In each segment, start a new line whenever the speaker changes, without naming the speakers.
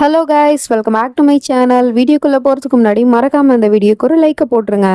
Hello guys, welcome back to my channel. வீடியோக்குள்ளே போகிறதுக்கு முன்னாடி மறக்காமல் இந்த வீடியோக்கு ஒரு லைக்கை போட்டுருங்க.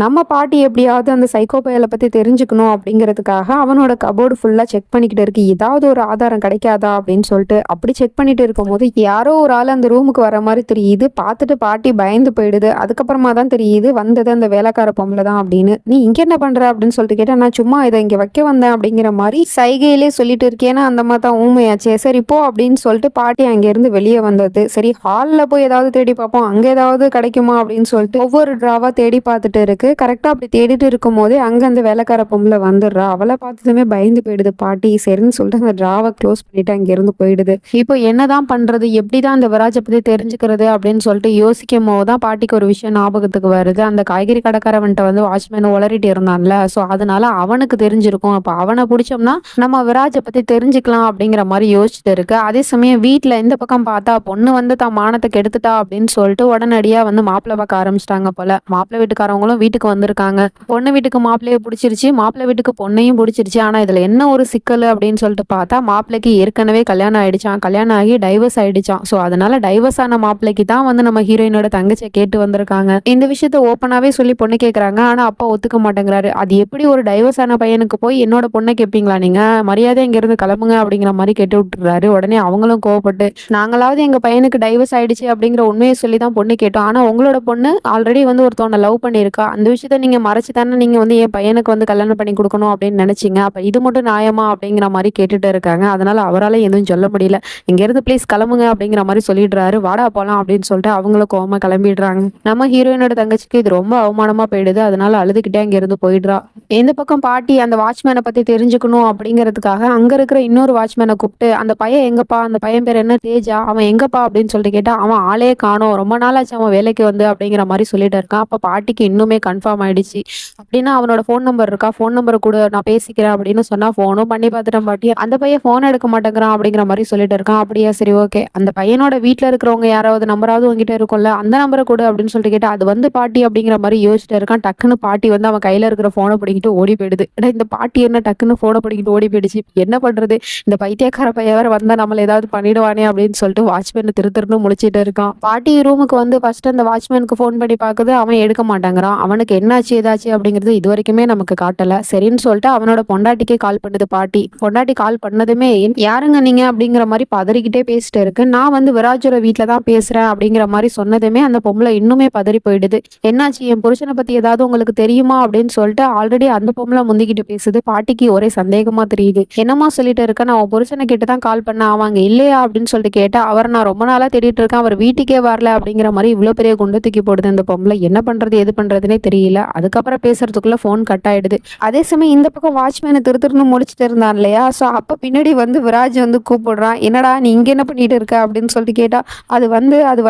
நம்ம பாட்டி எப்படியாவது அந்த சைக்கோ பயலை பற்றி தெரிஞ்சுக்கணும் அப்படிங்கிறதுக்காக அவனோட கபோர்டு ஃபுல்லாக செக் பண்ணிக்கிட்டு இருக்கு. ஏதாவது ஒரு ஆதாரம் கிடைக்காதா அப்படின்னு சொல்லிட்டு அப்படி செக் பண்ணிட்டு இருக்கும்போது யாரோ ஒரு ஆள் அந்த ரூமுக்கு வர மாதிரி தெரியுது. பார்த்துட்டு பாட்டி பயந்து போயிடுது. அதுக்கப்புறமா தான் தெரியுது வந்தது அந்த வேலைக்கார பொம்பளை தான் அப்படின்னு. நீ இங்கே என்ன பண்ணுற அப்படின்னு சொல்லிட்டு கேட்டால், நான் சும்மா இதை இங்கே வைக்க வந்தேன் அப்படிங்கிற மாதிரி சைகையிலே சொல்லிட்டு இருக்கேன்னா அந்த மாதிரி தான் ஊமையாச்சே. சரி போ அப்படின்னு சொல்லிட்டு பாட்டி அங்கேருந்து வெளியே வந்தது. சரி ஹாலில் போய் ஏதாவது தேடி பார்ப்போம், அங்கே ஏதாவது கிடைக்குமா அப்படின்னு சொல்லிட்டு ஒவ்வொரு ட்ராவாக தேடி பார்த்துட்டு இருக்கு. கரெக்டாக அப்படி தேடிட்டு இருக்கும் போதே அங்கே அந்த வேலைக்கார பொம்பளை வந்துடுறா. அவளை பார்த்ததுமே பயந்து போயிடுது பாட்டி. சரின்னு சொல்லிட்டு அந்த ட்ராவை க்ளோஸ் பண்ணிட்டு அங்கேருந்து போயிடுது. இப்போ என்னதான் பண்றது, எப்படிதான் அந்த விராஜை பத்தி தெரிஞ்சுக்கிறது அப்படின்னு சொல்லிட்டு யோசிக்கும் போது தான் பாட்டிக்கு ஒரு விஷயம் ஞாபகத்துக்கு வருது. அந்த காய்கறி கடைக்காரவன்ட்ட வந்து வாட்ச்மேன் உளறிட்டு இருந்தான்ல, ஸோ அதனால அவனுக்கு தெரிஞ்சிருக்கும். அப்போ அவனை பிடிச்சோம்னா நம்ம விராஜை பத்தி தெரிஞ்சுக்கலாம் அப்படிங்கிற மாதிரி யோசிச்சுட்டு இருக்கு. அதே சமயம் வீட்டில் இந்த பக்கம் பார்த்தா பொண்ணு வந்து தான் மானத்தை கெடுத்துட்டா அப்படின்னு சொல்லிட்டு உடனடியா வந்து மாப்பிள்ளை பார்க்க ஆரம்பிச்சிட்டாங்க போல. மாப்பிள்ளை வீட்டுக்காரவங்களும் வீட்டுக்கு வந்திருக்காங்க. பொண்ணு வீட்டுக்கு மாப்பிள்ளையை பிடிச்சிருச்சு, மாப்பிள்ளை வீட்டுக்கு பொண்ணையும் பிடிச்சிருச்சு. ஆனா இதுல என்ன ஒரு சிக்கல் அப்படின்னு சொல்லிட்டு பார்த்தா, மாப்பிள்ளைக்கு ஏற்கனவே கல்யாணம் ஆயிடுச்சான். கல்யாணம் ஆகி டைவர்ஸ் ஆயிடுச்சான். ஸோ அதனால டைவர்ஸ் ஆன மாப்பிள்ளைக்கு தான் வந்து நம்ம ஹீரோயினோட தங்கச்சியை கேட்டு வந்திருக்காங்க. இந்த விஷயத்த ஓப்பனாவே சொல்லி பொண்ணு கேட்கறாங்க. ஆனா அப்பா ஒத்துக்க மாட்டேங்கிறாரு. அது எப்படி ஒரு டைவர்ஸ் ஆன பையனுக்கு போய் என்னோட பொண்ணை கேட்பீங்களா நீங்க, மரியாதை இங்க இருந்து கிளம்புங்க அப்படிங்கிற மாதிரி கேட்டு விட்டுறாரு. உடனே அவங்களும் கோவப்பட்டு, நாங்களாவது எங்க பையனுக்கு டைவர்ஸ் ஆயிடுச்சு அப்படிங்கிற உண்மையை சொல்லி தான் பொண்ணு கேட்டோம். ஆனா உங்களோட பொண்ணு ஆல்ரெடி வந்து ஒருத்தவனை லவ் பண்ணியிருக்கா. அந்த விஷயத்த நீங்க மறைச்சு தானே நீங்க வந்து என் பையனுக்கு வந்து கல்யாணம் பண்ணி கொடுக்கணும் அப்படின்னு நினைச்சீங்க. அப்ப இது மட்டும் நியாயமா அப்படிங்கிற மாதிரி கேட்டுட்டு இருக்காங்க. அதனால அவரால் எதுவும் சொல்ல முடியல. இங்க இருந்து ப்ளீஸ் கிளம்புங்க அப்படிங்கிற மாதிரி சொல்லிடுறாரு. வாடா போலாம் அப்படின்னு சொல்லிட்டு அவங்களும் கோவமா கிளம்பிடுறாங்க. நம்ம ஹீரோயினோட தங்கச்சிக்கு இது ரொம்ப அவமானமா போயிடுது. அதனால அழுதுகிட்டே அங்க இருந்து போயிடுறா. இந்த பக்கம் பாட்டி அந்த வாட்ச்மேனை பத்தி தெரிஞ்சுக்கணும் அப்படிங்கிறதுக்காக அங்க இருக்கிற இன்னொரு வாட்ச்மேனை கூப்பிட்டு, அந்த பையன் எங்கப்பா, அந்த பையன் பேர் என்ன, தேஜா, அவன் எங்கப்பா அப்படின்னு சொல்லிட்டு கேட்டா, அவன் ஆளே காணோம், ரொம்ப நாளாச்சு அவன் வேலைக்கு வந்து அப்படிங்கிற மாதிரி சொல்லிட்டு இருக்கான். அப்ப பாட்டிக்கு இன்னுமே கன்ஃபார்ம் ஆயிடுச்சு. அப்படின்னா அவனோட ஃபோன் நம்பர் இருக்கா, ஃபோன் நம்பர் கூட நான் பேசிக்கிறேன் அப்படின்னு சொன்னா, ஃபோனும் பண்ணி பார்த்துட்டேன் பாட்டி, அந்த பையன் ஃபோன் எடுக்க மாட்டேங்கிறான் அப்படிங்கிற மாதிரி சொல்லிட்டு இருக்கான். அப்படியா, சரி ஓகே, அந்த பையனோட வீட்டில் இருக்கிறவங்க யாராவது நம்பராவது உங்ககிட்ட இருக்கும்ல, அந்த நம்பரை கொடு அப்படின்னு சொல்லிட்டு கேட்டா, அது வந்து பாட்டி அப்படிங்கிற மாதிரி யோசிச்சுட்டு இருக்கான். டக்குன்னு பாட்டி வந்து அவன் கையில இருக்கிற ஃபோனை பிடிக்கிட்டு ஓடி போயிடுது. இந்த பாட்டி என்ன டக்குன்னு ஃபோனை பிடிக்கிட்டு ஓடி போயிடுச்சு, என்ன பண்றது, இந்த பைத்தியக்கார பையன் வேற வந்தா நம்மள ஏதாவது பண்ணிடுவானே அப்படின்னு சொல்லிட்டு வாட்ச்மேன் திருன்னு முழிச்சிட்டு இருக்கான். பாட்டி ரூமுக்கு வந்து ஃபர்ஸ்ட் அந்த வாட்ச்மேனுக்கு ஃபோன் பண்ணி பாக்குது. அவன் எடுக்க மாட்டேங்கிறான். அவனுக்கு என்னாச்சு ஏதாச்சு அப்படிங்கிறது இது வரைக்குமே நமக்கு காட்டல. சரின்னு சொல்லிட்டு அவனோட பொண்டாட்டிக்கே கால் பண்ணுது பாட்டி. பொண்டாட்டி கால் பண்ணதுமே, யாருங்க நீங்க அப்படிங்கிற மாதிரி பதறிக்கிட்டே பேசிட்டு இருக்கு. நான் வந்து விராஜோட வீட்டுல தான் பேசுறேன் அப்படிங்கிற மாதிரி சொன்னதுமே அந்த பொம்பளை இன்னுமே பதறி போயிடுது. என்னாச்சு, என் புருஷனை பத்தி ஏதாவது உங்களுக்கு தெரியுமா அப்படின்னு சொல்லிட்டு ஆல்ரெடி அந்த பொம்பளை முந்திக்கிட்டு பேசுது. பாட்டிக்கு ஒரே சந்தேகமா தெரியுது. என்னமா சொல்லிட்டு இருக்க, நான் உன் புருஷனை கிட்ட தான் கால் பண்ணேன், அவங்க இல்லையா அப்படின்னு சொல்லிட்டு கேட்டா, அவர் நான் ரொம்ப நாளா தேடிட்டு இருக்கேன், அவர் வீட்டுக்கே வரல அப்படிங்கிற மாதிரி இவ்வளவு பெரிய குண்டு தூக்கி போடுது அந்த பொம்பளை. என்ன பண்றது எது பண்றதுனே தெரியல. அதுக்கப்புறம் பேசுறதுக்குள்ள போன் கட் ஆயிடுது. அதே சமயம் இந்த பக்கம் வாட்ச்மேனை திருன்னு முடிச்சுட்டு இருந்தான் இல்லையா, ஸோ அப்ப பின்னாடி வந்து விராஜ் வந்து கூப்பிடுறான். என்னடா நீ இங்க என்ன பண்ணிட்டு இருக்க அப்படின்னு சொல்லிட்டு கேட்டா, அது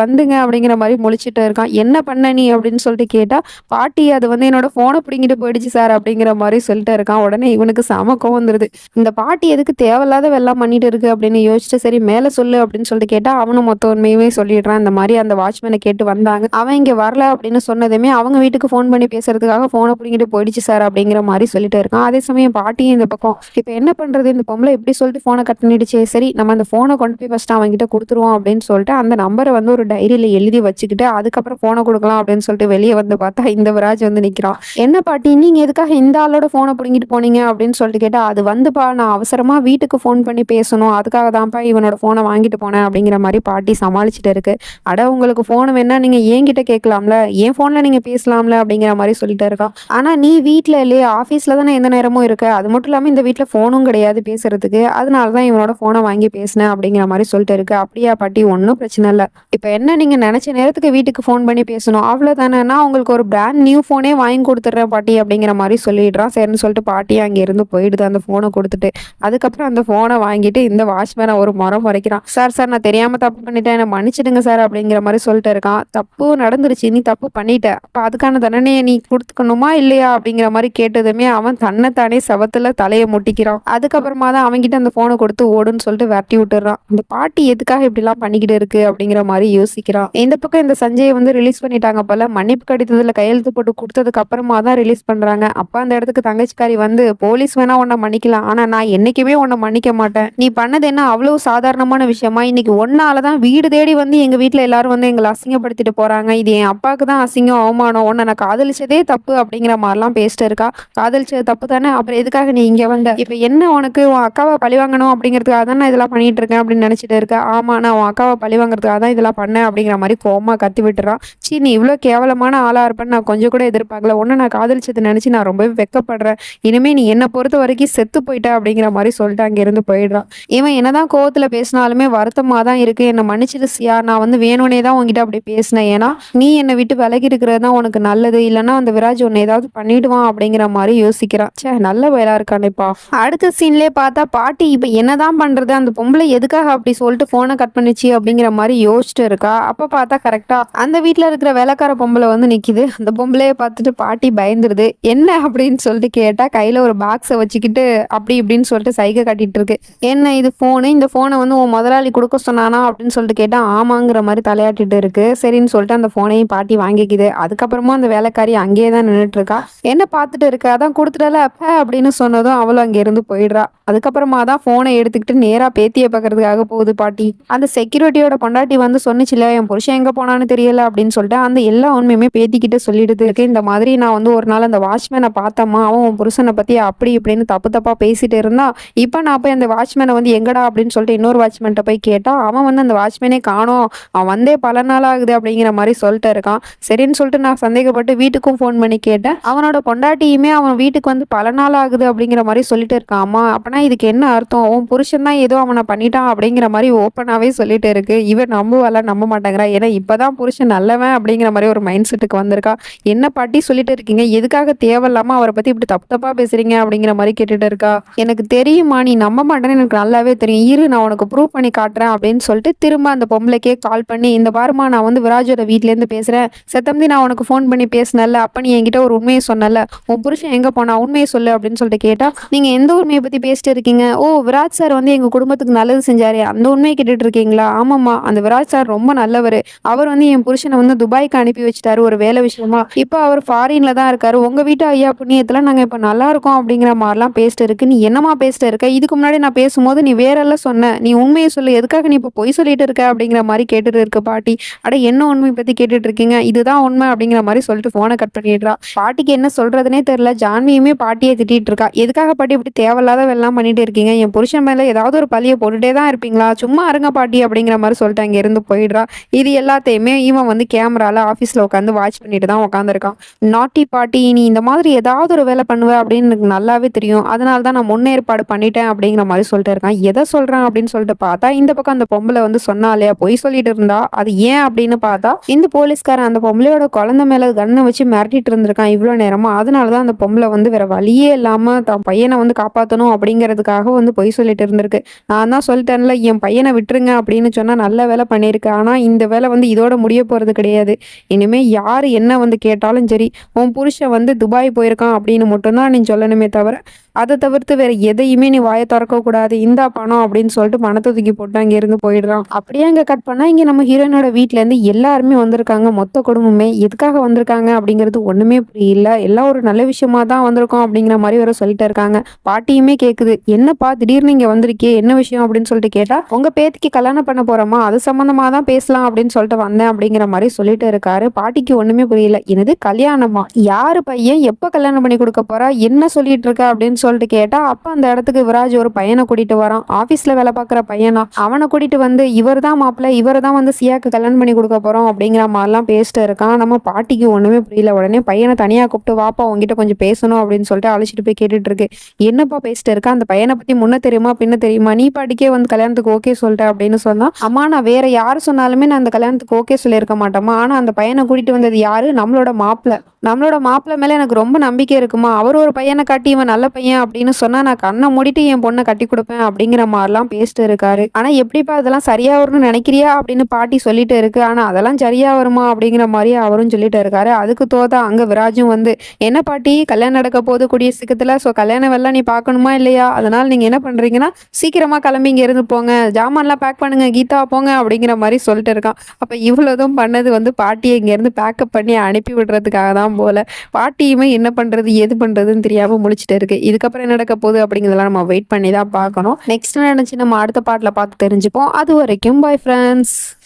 வந்துங்க அப்படிங்கிற மாதிரி முழிச்சிட்டு இருக்கான். என்ன பண்ண நீ அப்படின்னு சொல்லிட்டு கேட்டா, பாட்டி அது வந்து என்னோட போனை பிடிங்கிட்டு போயிடுச்சு சார் அப்படிங்கிற மாதிரி சொல்லிட்டு இருக்கான். உடனே இவனுக்கு சம கோவம் வந்துருது. இந்த பாட்டி எதுக்கு தேவையில்லாத வெள்ளம் பண்ணிட்டு இருக்கு அப்படின்னு யோசிச்சுட்டு, சரி மேல சொல்லு அப்படின்னு சொல்லிட்டு கேட்டா, அவனும் மொத்த உண்மையுமே சொல்லிடுறான். இந்த மாதிரி அந்த வாட்ச்மேனை கேட்டு வந்தாங்க, அவன் இங்க வரல அப்படின்னு சொன்னதுமே அவங்க வீட்டுக்கு ஃபோன் பண்ணி பேசுறதுக்காக போனை பிடிங்கிட்டு போயிடுச்சு சார் அப்படிங்கிற மாதிரி சொல்லிட்டு இருக்கான். அதே சமயம் பாட்டியும் இந்த பக்கம், இப்ப என்ன பண்றது, இந்த பொம்பளை எப்படி சொல்லிட்டு போனை கட் பண்ணிடுச்சு, சரி நம்ம அந்த போனை கொண்டு போய் ஃபர்ஸ்ட் அவன் கிட்ட கொடுத்துருவோம் அப்படின்னு சொல்லிட்டு அந்த நம்பரை வந்து ஒரு டைரியில எழுதி வச்சுக்கிட்டு அதுக்கப்புறம் போனை கொடுக்கலாம் அப்படின்னு சொல்லிட்டு வெளியே வந்து பார்த்தா இந்த விராஜ் வந்து நிக்கிறான். என்ன பாட்டி நீங்க எதுக்காக இந்த ஆளோட போனை பிடிங்கிட்டு போனீங்க அப்படின்னு சொல்லிட்டு கேட்டா, அது வந்துப்பா நான் அவசரமா வீட்டுக்கு ஃபோன் பண்ணி பேசணும், அதுக்காக தான்ப்பா இவனோட போனை வாங்கிட்டு போனேன் அப்படிங்கிற மாதிரி பாட்டி சமாளிச்சுட்டு இருக்கு. அட உங்களுக்கு போன் வேணா நீங்க என்கிட்ட கேட்கலாம்ல, என் போன்ல நீங்க பேசலாம்ல அப்படிங்கிற மாதிரி சொல்லிட்டு இருக்கான். ஆனா நீ வீட்டுல இல்லையா, ஆபீஸ்ல தானே எந்த நேரமும் இருக்க, அது மட்டும் இல்லாம இந்த வீட்டுல போனும் கிடையாது பேசுறதுக்கு, அதனாலதான் இவனோட போனை வாங்கி பேசினேன் அப்படிங்கிற மாதிரி சொல்லிட்டு இருக்கு. அப்படியா பாட்டி, ஒன்னும் பிரச்சனை இல்லை, இப்ப என்ன நீங்க நினைச்ச நேரத்துக்கு வீட்டுக்கு ஃபோன் பண்ணி பேசணும் அவ்வளவுதானே, நான் உங்களுக்கு ஒரு பிராண்ட் நியூ போனே வாங்கி கொடுத்துட்றேன் பாட்டி அப்படிங்கிற மாதிரி சொல்லிடுறான். சரின்னு சொல்லிட்டு பாட்டி அங்க இருந்து போயிடுது அந்த போனை கொடுத்துட்டு. அதுக்கப்புறம் அந்த போனை வாங்கிட்டு இந்த வாட்ச்மேனை ஒரு முறை முறைக்கிறான். சார் சார் நான் தெரியாம தப்பு பண்ணிட்டேன், என்ன மன்னிச்சிடுங்க சார் அப்படிங்கிற மாதிரி சொல்லிட்டு இருக்கான். தப்பு நடந்துருச்சு, நீ தப்பு பண்ணிட்ட, அப்ப அதுக்கான தண்டனை உன்னைய நீ குடுத்துக்கணுமா இல்லையா அப்படிங்கிற மாதிரி கேட்டதுமே அவன் தன்னைத்தானே செவத்துல தலையை முட்டிக்கிறான். அதுக்கப்புறமா தான் அவன்கிட்ட அந்த போனை கொடுத்து ஓடுன்னு சொல்லிட்டு விரட்டி விட்டுறான். இந்த பாட்டி எதுக்காக இப்படிலாம் பண்ணிக்கிட்டு இருக்கு அப்படிங்கிற மாதிரி யோசிக்கிறான். இந்த பக்கம் இந்த சஞ்சயை வந்து ரிலீஸ் பண்ணிட்டாங்க போல. மன்னிப்பு கடிதத்துல கையெழுத்து போட்டு கொடுத்ததுக்கு அப்புறமா தான் ரிலீஸ் பண்றாங்க. அப்ப அந்த இடத்துக்கு தங்கச்சிக்காரி வந்து, போலீஸ் வேணா உன்னை மன்னிக்கலாம், ஆனா நான் என்னைக்குமே உன்னை மன்னிக்க மாட்டேன். நீ பண்ணது என்ன அவ்வளவு சாதாரணமான விஷயமா? இன்னைக்கு ஒன்னாலதான் வீடு தேடி வந்து எங்க வீட்டுல எல்லாரும் வந்து எங்களை அசிங்கப்படுத்திட்டு போறாங்க. இது என் அப்பாவுக்கு தான் அசிங்கம், அவமானம். உன்னை நான் காதலிச்சதே தப்பு அப்படிங்கிற மாதிரிலாம் பேசிட்டு இருக்கா. காதலிச்சது தப்பு தானே, அப்புறம் எதுக்காக நீ இங்க வந்த? இப்ப என்ன உனக்கு உன் அக்காவை பழி வாங்கணும் அப்படிங்கிறதுக்காக தான் நான் இதெல்லாம் பண்ணிட்டு இருக்கேன் அப்படின்னு நினைச்சிட்டு இருக்க? ஆமா, நான் உன் அக்காவை பழி வாங்குறதுக்காக தான் இதெல்லாம் பண்ணேன் அப்படிங்கிற மாதிரி கோவமா கத்தி விட்டுறான். சீ, நீ இவ்வளவு கேவலமான ஆளா இருப்பேன்னு நான் கொஞ்சம் கூட எதிர்பார்க்கல. உன்னை நான் காதலிச்சதை நினைச்சு நான் ரொம்பவே வெக்கப்படுறேன். இனிமே நீ என்னை பொறுத்த வரைக்கும் செத்து போயிட்ட அப்படிங்கிற மாதிரி சொல்லிட்டு அங்கிருந்து போயிடுறான். இவன் என்னதான் கோவத்துல பேசினாலுமே வருத்தமா தான் இருக்கு. என்னை மன்னிச்சிட்டு சியா, நான் வந்து வேணும்னே தான் உங்ககிட்ட அப்படி பேசினேன். ஏன்னா நீ என்னை விட்டு விலகி இருக்கிறது தான் உனக்கு நல்லது, இல்லைன்னா அந்த விராஜ் உன்னை ஏதாவது பண்ணிடுவான் அப்படிங்கிற மாதிரி யோசிக்கிறான். சே, நல்ல வயலா இருக்கானேப்பா. அடுத்த சீன்லயே பார்த்தா பாட்டி இப்ப என்னதான் பண்றது, அந்த பொம்பளை எதுக்காக அப்படி சொல்லிட்டு போனை கட் பண்ணிச்சு அப்படிங்கிற மாதிரி யோசிச்சுட்டு இருக்கா. அப்ப பார்த்தா கரெக்டா அந்த வீட்டுல இருக்கிற வேலைக்கார பொம்பளை வந்து நிக்குது. அந்த பொம்பளைய பார்த்துட்டு பாட்டி பயந்துருது. என்ன அப்படின்னு சொல்லிட்டு கேட்டா கையில ஒரு பாக்ஸை வச்சுக்கிட்டு அப்படி இப்படின்னு சொல்லிட்டு சைகை காட்டிட்டு இருக்கு. என்ன இது போனு, இந்த போனை வந்து உன் முதலாளி கொடுக்க சொன்னானா அப்படின்னு சொல்லிட்டு கேட்டா ஆமாங்கிற மாதிரி தலையாட்டிட்டு இருக்கு. சரின்னு சொல்லிட்டு அந்த போனையும் பாட்டி வாங்கிக்குது. அதுக்கப்புறமா அந்த வேலைக்காரி அங்கேயே தான் நின்றுட்டு இருக்கா. என்ன பார்த்துட்டு இருக்கா, அதான் கொடுத்துட்டல அப்ப அப்படின்னு சொன்னதும் அவளும் அங்க இருந்து போயிடுறா. அதுக்கப்புறமா தான் போனை எடுத்துக்கிட்டு நேரா பேத்தியை பார்க்கறதுக்காக போகுது பாட்டி. அந்த செக்யூரிட்டியோட பொண்டாட்டி வந்து சொன்னிச்சுல, என் புருஷன் எங்க போனான்னு தெரியல அப்படின்னு சொல்லிட்டு அந்த எல்லா உண்மையுமே பேத்திக்கிட்டு சொல்லிட்டு இருக்கு. இந்த மாதிரி நான் வந்து ஒரு நாள் அந்த வாட்ச்மேனை பார்த்தம்மா, அவன் உன் புருஷனை பத்தி அப்படி இப்படின்னு தப்பு தப்பா பேசிட்டு இருந்தா. இப்ப நான் போய் அந்த வாட்ச்மேனை வந்து எங்கடா அப்படின்னு சொல்லிட்டு இன்னொரு வாட்ச்மேன்ட்ட போய் கேட்டா அவன் வந்து அந்த வாட்ச்மேனே காணோம், அவன் வந்தே பல நாள் ஆகுது அப்படிங்கிற மாதிரி சொல்லிட்டு இருக்கான். சரின்னு சொல்லிட்டு நான் சந்தேகப்பட்டு வீட்டுக்கும் ஃபோன் பண்ணி கேட்டேன். அவனோட பொண்டாட்டியுமே அவன் வீட்டுக்கு வந்து பல நாள் ஆகுது அப்படிங்கிற மாதிரி சொல்லிட்டு இருக்கான். அம்மா, அப்பனா இதுக்கு என்ன அர்த்தம், உன் புருஷன் தான் ஏதோ அவனை பண்ணிட்டான் அப்படிங்கிற மாதிரி ஓப்பனாவே சொல்லிட்டு இருக்கு. இவன் நம்புவாளா நம்ப மாட்டேங்கிறா. ஏன்னா இப்பதான் புருஷன் நல்லவன் அப்படிங்கிற மாதிரி ஒரு மைண்ட் செட்டுக்கு வந்திருக்கா. என்ன பாட்டி சொல்லிட்டு இருக்கீங்க, எதுக்காக தேவையில்லாம அவரை பத்தி இப்படி தப்பு தப்பா பேசுறீங்க அப்படிங்கிற மாதிரி கேட்டுட்டு இருக்கா. எனக்கு தெரியுமா, நீ நம்ப மாட்டேன்னு எனக்கு நல்லாவே தெரியும், இரு நான் உனக்கு ப்ரூவ் பண்ணி காட்டுறேன் அப்படின்னு சொல்லிட்டு திரும்ப அந்த பொம்பளைக்கே கால் பண்ணி, இந்த பாருமா நான் வந்து விராஜோட வீட்ல இருந்து பேசுறேன், செத்தம்பி நான் உனக்கு ஃபோன் பண்ணி பேசினல, அப்ப நீ என்கிட்ட ஒரு உண்மையை சொன்னல, உன் புருஷன் எங்க போனா உண்மையை சொல்லு அப்படின்னு சொல்லிட்டு கேட்டா, நீங்க எந்த உண்மையை பத்தி பேசிட்டு இருக்கீங்க? ஓ, விராஜ் சார் வந்து எங்க குடும்பத்துக்கு நல்லது செஞ்சாரு, அந்த உண்மையை கேட்டுட்டு இருக்கீங்களா? ஆமாம்மா, அந்த விராஜ் சார் ரொம்ப நல்லவர். அவர் வந்து என் புருஷனை வந்து துபாய்க்கு அனுப்பி வச்சுட்டாரு ஒரு வேலை விஷயமா. இப்போ அவர் ஃபாரின்ல தான் இருக்காரு. உங்க வீட்டு ஐயா புண்ணியத்துல நாங்க இப்ப நல்லா இருக்கோம் அப்படிங்கிற மாதிரிலாம் பேசிட்டு இருக்கு. நீ என்னமா பேசிட்டு இருக்க? இதுக்கு முன்னாடி நான் பேசும்போது நீ வேற எல்லாம் சொன்ன, நீ உண்மையை சொல்லு, எதுக்காக நீ இப்ப பொய் சொல்லிட்டு இருக்க அப்படிங்கிற மாதிரி கேட்டுட்டு இருக்கு பாட்டி. அட, என்ன உண்மை பத்தி கேட்டுட்டு இருக்கீங்க, இதுதான் உண்மை அப்படிங்கிற மாதிரி சொல்லிட்டு போனை கட் பண்ணிடுறா. பாட்டிக்கு என்ன சொல்றதுனே தெரியல. ஜான்வியுமே பாட்டியை திட்டிட்டு இருக்கா. எதுக்காக பாட்டி இப்படி தேவையில்லாத வெள்ளம் பண்ணிட்டு இருக்கீங்க, என் புருஷன் மேல ஏதாவது ஒரு பழியை போட்டுட்டே தான் இருப்பீங்களா, சும்மா இருங்க பாட்டி அப்படிங்கிற மாதிரி சொல்லிட்டு அங்க இருந்து போயிடுறா. இது எல்லாத்தையுமே இவன் வந்து கேமரால ஆபீஸ்ல உட்காந்து வாட்ச் பண்ணிட்டு தான் உட்காந்துருக்கான். நாட்டி பாட்டி, நீ இந்த மாதிரி ஏதாவது ஒரு வேலை பண்ணுவ அப்படின்னு எனக்கு நல்லாவே தெரியும், அதனால தான் நான் முன்னேற்பாடு பண்ணிட்டேன் அப்படிங்கிற மாதிரி சொல்லிட்டு இருக்கான். எதை சொல்றான் அப்படின்னு சொல்லிட்டு பார்த்தா இந்த பக்கம் அந்த பொம்பளை வந்து சொன்னா இல்லையா, பொய் சொல்லிட்டு இருந்தா. அது ஏன் அப்படின்னு பார்த்தா இந்த போலீஸ்காரன் அந்த பொம்பளையோட குழந்தை மேல கண்ணை வச்சு மிரட்டிட்டு இருந்திருக்கான் இவ்வளவு நேரமா. அதனாலதான் அந்த பொம்பளை வந்து வேற வழியே இல்லாம தான் பையனை வந்து காப்பாற்றணும் அப்படிங்கிறதுக்காக வந்து பொய் சொல்லிட்டு இருந்திருக்கு. நான் தான் சொல்லிட்டேன்ல, என் பையனை விட்டுருங்க அப்படின்னு சொன்னா நல்ல வேலை பண்ணியிருக்கேன். ஆனா இந்த வேலை வந்து இதோட முடிய போறது கிடையாது. இனிமே யாரு என்ன வந்து கேட்டாலும் சரி, உன் புருஷன் வந்து துபாய் போயிருக்கான் அப்படின்னு மட்டும்தான் நீ சொல்லணுமே தவிர, அதை தவிர்த்து வேற எதையுமே நீ வாயை திறக்க கூடாது. இந்தா பணம் அப்படின்னு சொல்லிட்டு பணத்தை தூக்கி போட்டு அங்க இருந்து போயிடுறான். அப்படியே அங்க கட் பண்ணா இங்க நம்ம ஹீரோயினோட வீட்டுல இருந்து எல்லாருமே வந்திருக்காங்க. மொத்த குடும்பமே எதுக்காக வந்திருக்காங்க அப்படிங்கிறது ஒண்ணுமே புரியல. எல்லாம் ஒரு நல்ல விஷயமா தான் வந்திருக்கோம் அப்படிங்கிற மாதிரி வேற சொல்லிட்டு இருக்காங்க. பாட்டியுமே கேக்குது, என்னப்பா திடீர்னு இங்க வந்திருக்கே, என்ன விஷயம் அப்படின்னு சொல்லிட்டு கேட்டா, உங்க பேத்திக்கு கல்யாணம் பண்ண போறோமா, அது சம்பந்தமா தான் பேசலாம் அப்படின்னு சொல்லிட்டு வந்தேன் அப்படிங்கிற மாதிரி சொல்லிட்டு இருக்காரு. பாட்டிக்கு ஒண்ணுமே புரியல. என்னது கல்யாணமா, யாரு பையன், எப்ப கல்யாணம் பண்ணி கொடுக்க போறா, என்ன சொல்லிட்டு இருக்க அப்படின்னு சொல்லிட்டு கேட்டா, அப்ப அந்த இடத்துக்கு விராஜ் ஒரு பையனை கூட்டிட்டு வரான். ஆபீஸ்ல வேலை பார்க்குற பையனா, அவனை கூட்டிட்டு வந்து இவர் தான் மாப்பிள்ள, இவர் தான் வந்து சியாக்கு கல்யாணம் பண்ணி கொடுக்க போறோம் அப்படிங்கிற மாதிரிலாம் பேசிட்டு இருக்கான். நம்ம பாட்டிக்கு ஒண்ணுமே புரியல. உடனே பையனை தனியா கூப்பிட்டு, வாப்பா உங்ககிட்ட கொஞ்சம் பேசணும் அப்படின்னு சொல்லிட்டு அழைச்சிட்டு போய் கேட்டுட்டு இருக்கு. என்னப்பா பேசிட்டு இருக்கா, அந்த பையனை பத்தி முன்ன தெரியுமா பின்ன தெரியுமா, நீ பாட்டிக்கே வந்து கல்யாணத்துக்கு ஓகே சொல்லிட்ட அப்படின்னு சொன்னா, அம்மா நான் வேற யாரு சொன்னாலுமே நான் அந்த கல்யாணத்துக்கு ஓகே சொல்லியிருக்க மாட்டோமா, ஆனா அந்த பையனை கூட்டிட்டு வந்தது யாரு, நம்மளோட மாப்பிள்ள, நம்மளோட மாப்பிள்ளை மேல எனக்கு ரொம்ப நம்பிக்கை இருக்குமா. அவர் ஒரு பையன காட்டி இவன் நல்ல பையன் அப்படின்னு சொன்னா நான் கண்ண மூடிட்டு என் பொண்ண கட்டி குடுப்பேன் அப்படிங்கிற மாரிலாம் பேசிட்டு இருக்காரு. ஆனா எப்படிப்பா இதெல்லாம் சரியா வரும்னு நினைக்கிறியா? அப்படின்னு பாட்டி சொல்லிட்டு இருக்கு. ஆனா அதெல்லாம் சரியா வருமா? அப்படிங்கிற மாரியே அவரும் சொல்லிட்டு இருக்காரு. அதுக்கு தோதா அங்க விராஜும் வந்து, "என்ன பாட்டி கல்யாணம் நடக்க போகுது கூடிய சீக்கிரத்துல. கல்யாண வேலைலாம் நீ பார்க்கணுமா இல்லையா? அதனால நீங்க என்ன பண்றீங்கன்னா, சீக்கிரமா கிளம்பி இங்க இருந்து போங்க. ஜாமான்லாம் பேக் பண்ணுங்க. கீதா போங்க." அப்படிங்கிற மாரி சொல்லிட்டு இருக்கான். அப்ப இவ்வளதும் பண்ணது வந்து பாட்டிய இங்கேருந்து பேக்கப் பண்ணி அனுப்பி விடுறதுக்காக தான் போல. பாட்டியுமே என்ன பண்றது, ஏது பண்றதுன்னு தெரியாம முழிச்சுட்டு இருக்கு. இதுக்கப்புறம் என்ன நடக்க போகுது அப்படிங்கிறதெல்லாம் நம்ம வெயிட் பண்ணி தான் பார்க்கணும். நெக்ஸ்ட் என்ன நடந்துச்சு நம்ம அடுத்த பார்ட்ல பார்த்து தெரிஞ்சுப்போம். அதுவரைக்கும் பாய் ஃபிரெண்ட்ஸ்.